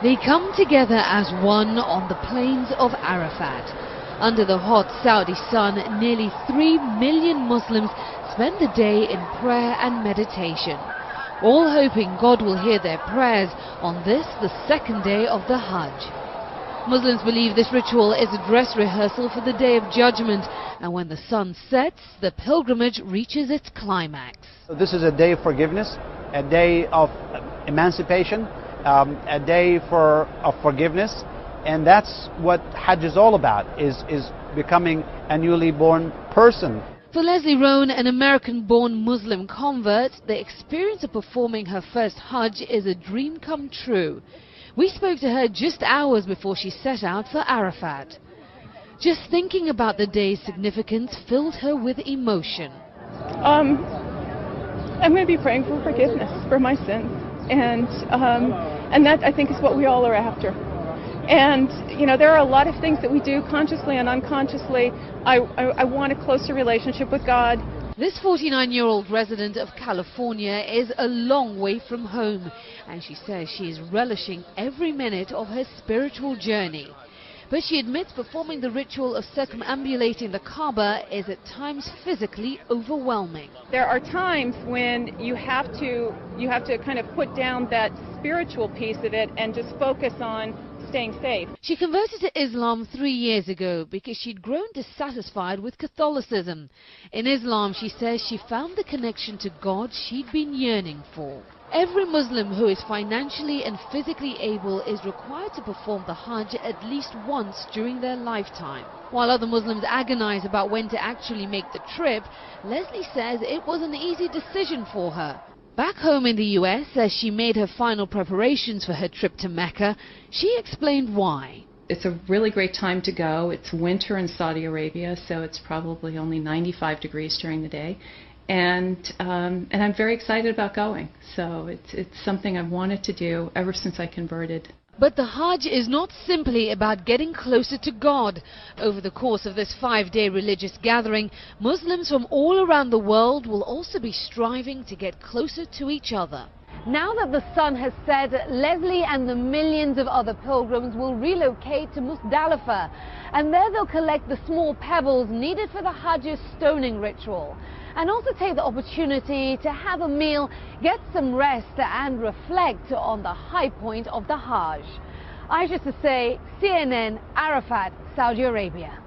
They come together as one on the plains of Arafat. Under the hot Saudi sun, nearly 3 million Muslims spend the day in prayer and meditation, all hoping God will hear their prayers on this, the second day of the Hajj. Muslims believe this ritual is a dress rehearsal for the Day of Judgment, and when the sun sets, the pilgrimage reaches its climax. This is a day of forgiveness, a day of emancipation, a day of forgiveness, and that's what Hajj is all about, is becoming a newly born person. For Leslie Rohn, an American-born Muslim convert, the experience of performing her first Hajj is a dream come true. We spoke to her just hours before she set out for Arafat. Just thinking about the day's significance filled her with emotion. I'm going to be praying for forgiveness for my sins, and that, I think, is what we all are after. And, you know, there are a lot of things that we do consciously and unconsciously. I want a closer relationship with God. This 49-year-old resident of California is a long way from home, and she says she is relishing every minute of her spiritual journey. But she admits performing the ritual of circumambulating the Kaaba is at times physically overwhelming. There are times when you have to kind of put down that spiritual piece of it and just focus on staying safe. She converted to Islam 3 years ago because she'd grown dissatisfied with Catholicism. In Islam, she says she found the connection to God she'd been yearning for. Every Muslim who is financially and physically able is required to perform the Hajj at least once during their lifetime. While other Muslims agonize about when to actually make the trip, Leslie says it was an easy decision for her. Back home in the US, as she made her final preparations for her trip to Mecca, she explained why. It's a really great time to go. It's winter in Saudi Arabia, so it's probably only 95 degrees during the day. And I'm very excited about going. So it's something I've wanted to do ever since I converted. But the Hajj is not simply about getting closer to God. Over the course of this 5-day religious gathering, Muslims from all around the world will also be striving to get closer to each other. Now that the sun has set, Leslie and the millions of other pilgrims will relocate to Muzdalifah, and there they'll collect the small pebbles needed for the Hajj's stoning ritual, and also take the opportunity to have a meal, get some rest and reflect on the high point of the Hajj. Aisha Say, CNN, Arafat, Saudi Arabia.